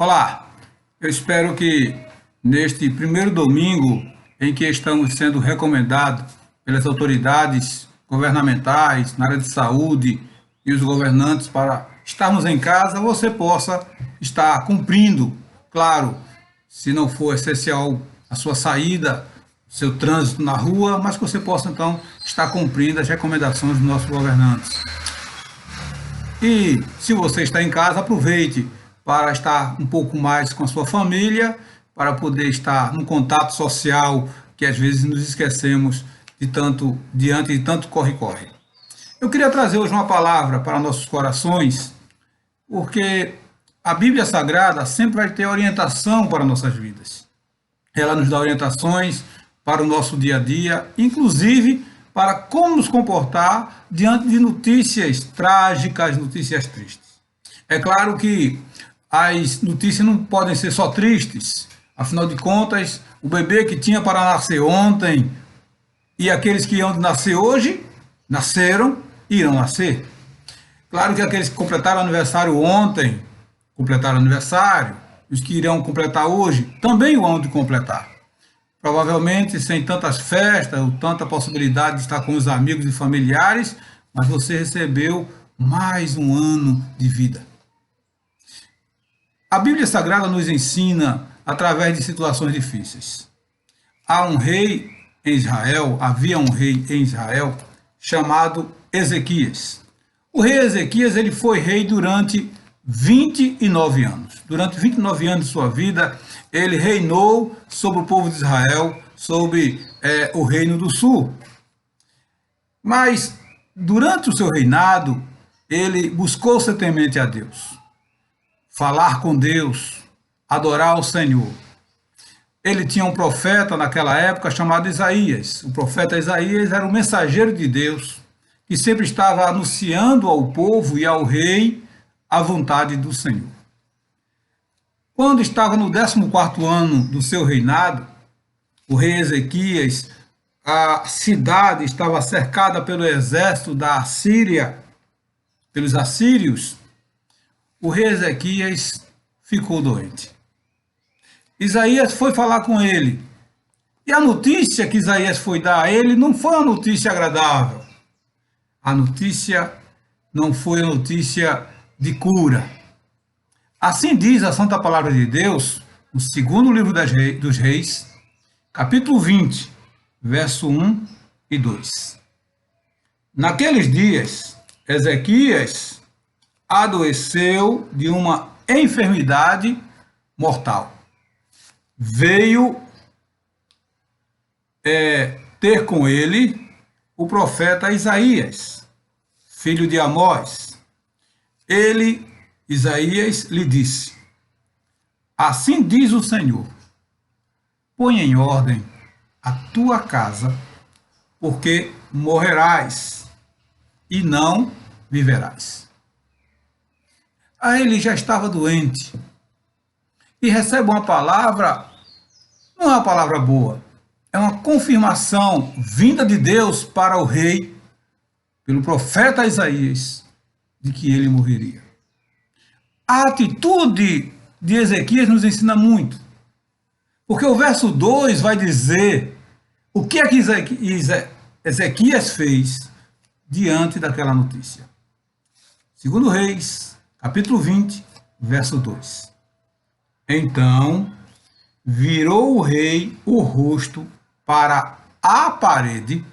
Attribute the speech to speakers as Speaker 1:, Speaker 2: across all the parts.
Speaker 1: Olá, eu espero que neste primeiro domingo em que estamos sendo recomendados pelas autoridades governamentais na área de saúde e os governantes para estarmos em casa, você possa estar cumprindo, claro, se não for essencial a sua saída, seu trânsito na rua, mas que você possa então estar cumprindo as recomendações dos nossos governantes. E se você está em casa, aproveite para estar um pouco mais com a sua família, para poder estar num contato social que às vezes nos esquecemos de tanto diante de tanto corre-corre. Eu queria trazer hoje uma palavra para nossos corações, porque a Bíblia Sagrada sempre vai ter orientação para nossas vidas. Ela nos dá orientações para o nosso dia a dia, inclusive para como nos comportar diante de notícias trágicas, notícias tristes. É claro que as notícias não podem ser só tristes, afinal de contas, o bebê que tinha para nascer ontem e aqueles que iam nascer hoje, nasceram e irão nascer. Claro que aqueles que completaram aniversário ontem, completaram aniversário, os que irão completar hoje, também o hão de completar. Provavelmente sem tantas festas ou tanta possibilidade de estar com os amigos e familiares, mas você recebeu mais um ano de vida. A Bíblia Sagrada nos ensina através de situações difíceis. Havia um rei em Israel chamado Ezequias. O rei Ezequias ele foi rei durante 29 anos. Durante 29 anos de sua vida, ele reinou sobre o povo de Israel, sobre o reino do sul. Mas, durante o seu reinado, ele buscou ser temente a Deus, falar com Deus, adorar o Senhor. Ele tinha um profeta naquela época chamado Isaías. O profeta Isaías era o mensageiro de Deus, que sempre estava anunciando ao povo e ao rei a vontade do Senhor. Quando estava no 14º ano do seu reinado, o rei Ezequias, a cidade estava cercada pelo exército da Assíria, pelos assírios. O rei Ezequias ficou doente. Isaías foi falar com ele. E a notícia que Isaías foi dar a ele não foi uma notícia agradável. A notícia não foi a notícia de cura. Assim diz a Santa Palavra de Deus, no segundo livro dos Reis, capítulo 20, verso 1 e 2. Naqueles dias, Ezequias adoeceu de uma enfermidade mortal. Veio ter com ele o profeta Isaías, filho de Amós. Isaías lhe disse: assim diz o Senhor, põe em ordem a tua casa, porque morrerás e não viverás. Aí ele já estava doente e recebe uma palavra, não é uma palavra boa, é uma confirmação vinda de Deus para o rei, pelo profeta Isaías, de que ele morreria. A atitude de Ezequias nos ensina muito, porque o verso 2 vai dizer o que é que Ezequias fez diante daquela notícia. Segundo Reis, capítulo 20, verso 2. Então, virou o rei o rosto para a parede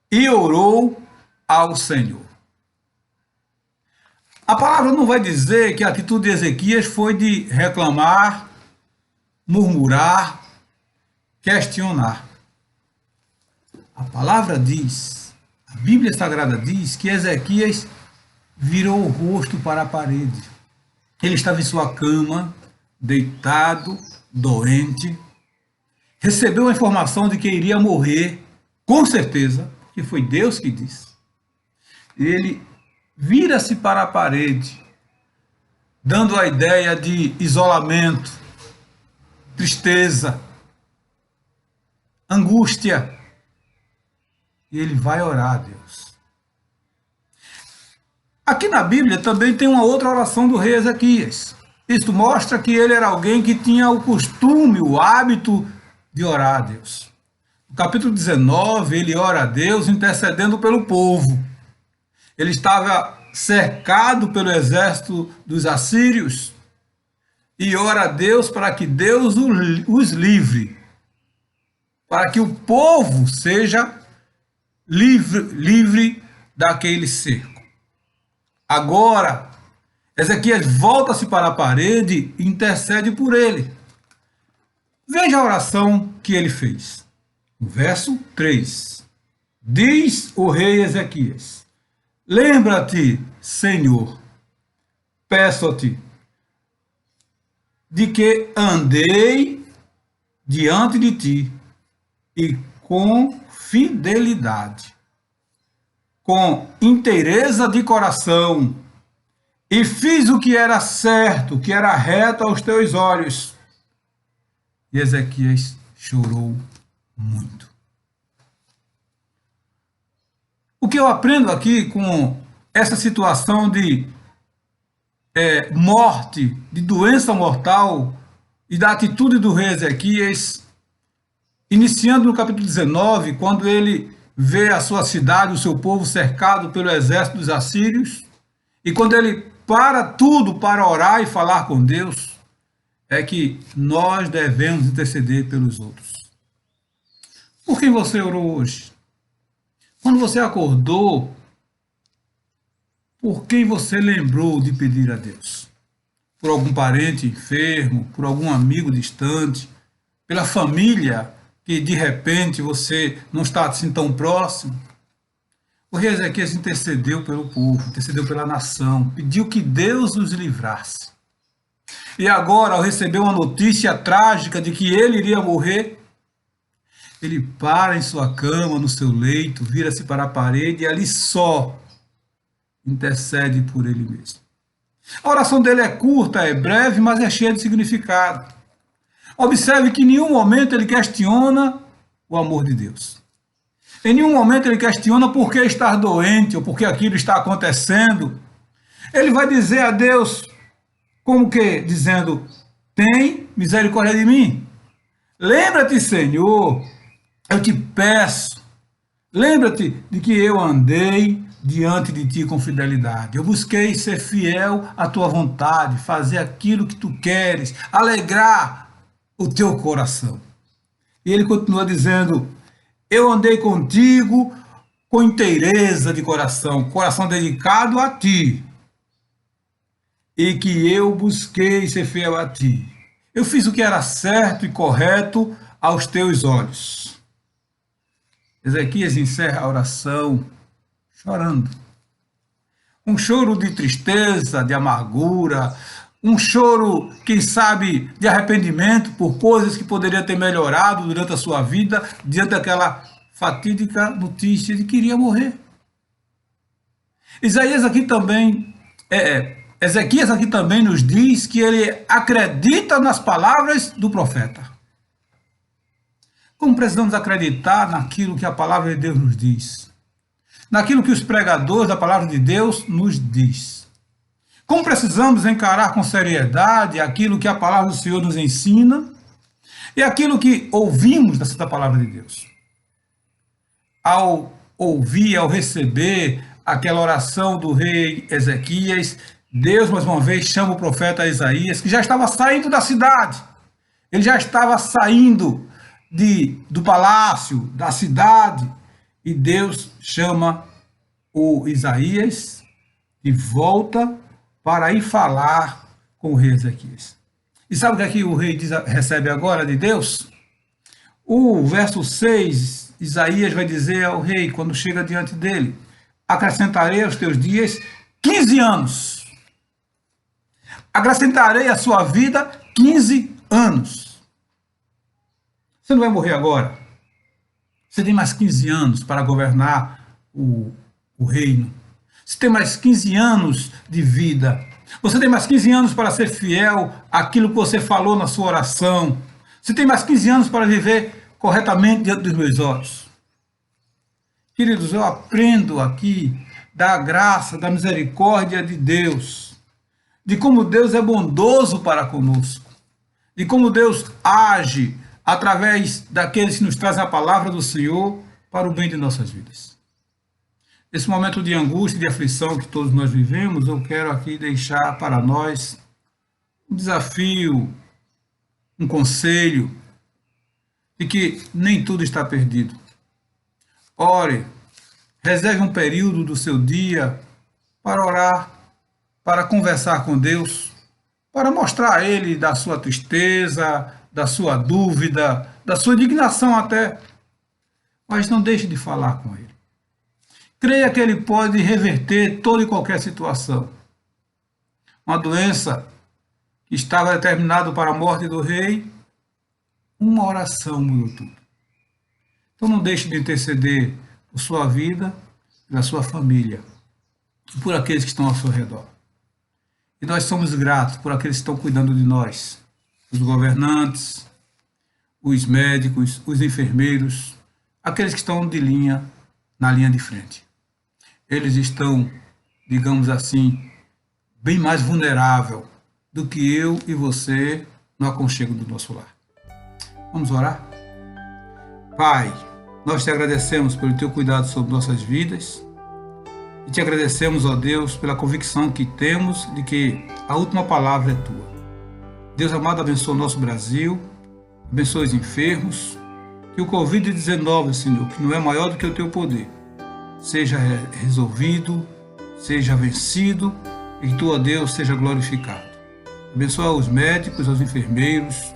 Speaker 1: e orou ao Senhor. A palavra não vai dizer que a atitude de Ezequias foi de reclamar, murmurar, questionar. A palavra diz, a Bíblia Sagrada diz que Ezequias virou o rosto para a parede. Ele estava em sua cama, deitado, doente, recebeu a informação de que iria morrer, com certeza, porque foi Deus que disse. Ele vira-se para a parede, dando a ideia de isolamento, tristeza, angústia. E ele vai orar a Deus. Aqui na Bíblia também tem uma outra oração do rei Ezequias. Isto mostra que ele era alguém que tinha o costume, o hábito de orar a Deus. No capítulo 19, ele ora a Deus intercedendo pelo povo. Ele estava cercado pelo exército dos assírios e ora a Deus para que Deus os livre, para que o povo seja livre daquele cerco. Agora, Ezequias volta-se para a parede e intercede por ele. Veja a oração que ele fez. No verso 3. Diz o rei Ezequias: lembra-te, Senhor, peço-te, de que andei diante de ti e com fidelidade, com inteireza de coração, e fiz o que era certo, o que era reto aos teus olhos. E Ezequias chorou muito. O que eu aprendo aqui com essa situação de morte, de doença mortal e da atitude do rei Ezequias, iniciando no capítulo 19, quando ele vê a sua cidade, o seu povo cercado pelo exército dos assírios, e quando ele para tudo para orar e falar com Deus, é que nós devemos interceder pelos outros. Por quem você orou hoje? Quando você acordou, por quem você lembrou de pedir a Deus? Por algum parente enfermo, por algum amigo distante, pela família que de repente você não está assim tão próximo? O rei Ezequias intercedeu pelo povo, intercedeu pela nação, pediu que Deus os livrasse. E agora, ao receber uma notícia trágica de que ele iria morrer, ele para em sua cama, no seu leito, vira-se para a parede e ali só intercede por ele mesmo. A oração dele é curta, é breve, mas é cheia de significado. Observe que em nenhum momento ele questiona o amor de Deus. Em nenhum momento ele questiona por que estar doente ou por que aquilo está acontecendo. Ele vai dizer a Deus, como que? Dizendo: tem misericórdia de mim. Lembra-te, Senhor, eu te peço, lembra-te de que eu andei diante de ti com fidelidade. Eu busquei ser fiel à tua vontade, fazer aquilo que tu queres, alegrar o teu coração. E ele continua dizendo: eu andei contigo com inteireza de coração, coração dedicado a ti, e que eu busquei ser fiel a ti. Eu fiz o que era certo e correto aos teus olhos. Ezequias encerra a oração chorando. Um choro de tristeza, de amargura, um choro, quem sabe, de arrependimento por coisas que poderia ter melhorado durante a sua vida, diante daquela fatídica notícia de que iria morrer. Ezequias aqui também nos diz que ele acredita nas palavras do profeta. Como precisamos acreditar naquilo que a palavra de Deus nos diz? Naquilo que os pregadores da palavra de Deus nos diz? Como precisamos encarar com seriedade aquilo que a palavra do Senhor nos ensina e aquilo que ouvimos da Santa Palavra de Deus? Ao ouvir, ao receber aquela oração do rei Ezequias, Deus mais uma vez chama o profeta Isaías, que já estava saindo da cidade. Ele já estava saindo do palácio, da cidade, e Deus chama o Isaías de volta para ir falar com o rei Ezequias. E sabe o que aqui o rei recebe agora de Deus? O verso 6, Isaías vai dizer ao rei, quando chega diante dele: acrescentarei aos teus dias 15 anos. Acrescentarei à sua vida 15 anos. Você não vai morrer agora. Você tem mais 15 anos para governar o reino. Você tem mais 15 anos de vida. Você tem mais 15 anos para ser fiel àquilo que você falou na sua oração. Você tem mais 15 anos para viver corretamente diante dos meus olhos. Queridos, eu aprendo aqui da graça, da misericórdia de Deus, de como Deus é bondoso para conosco, de como Deus age através daqueles que nos trazem a palavra do Senhor para o bem de nossas vidas. Esse momento de angústia e de aflição que todos nós vivemos, eu quero aqui deixar para nós um desafio, um conselho, de que nem tudo está perdido. Ore, reserve um período do seu dia para orar, para conversar com Deus, para mostrar a Ele da sua tristeza, da sua dúvida, da sua indignação até. Mas não deixe de falar com Ele. Creia que Ele pode reverter toda e qualquer situação. Uma doença que estava determinada para a morte do rei, uma oração mudou tudo. Então não deixe de interceder por sua vida, pela sua família e por aqueles que estão ao seu redor. E nós somos gratos por aqueles que estão cuidando de nós, os governantes, os médicos, os enfermeiros, aqueles que estão na linha de frente. Eles estão, digamos assim, bem mais vulneráveis do que eu e você no aconchego do nosso lar. Vamos orar? Pai, nós te agradecemos pelo teu cuidado sobre nossas vidas e te agradecemos, ó Deus, pela convicção que temos de que a última palavra é tua. Deus amado, abençoa o nosso Brasil, abençoa os enfermos, que o Covid-19, Senhor, que não é maior do que o teu poder, seja resolvido, seja vencido e que tu, ó Deus, seja glorificado. Abençoa os médicos, os enfermeiros,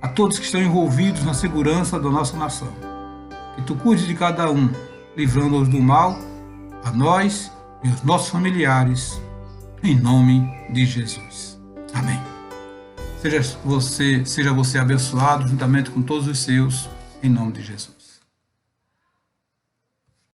Speaker 1: a todos que estão envolvidos na segurança da nossa nação. Que tu cuide de cada um, livrando-os do mal, a nós e aos nossos familiares, em nome de Jesus. Amém. Seja você abençoado juntamente com todos os seus, em nome de Jesus.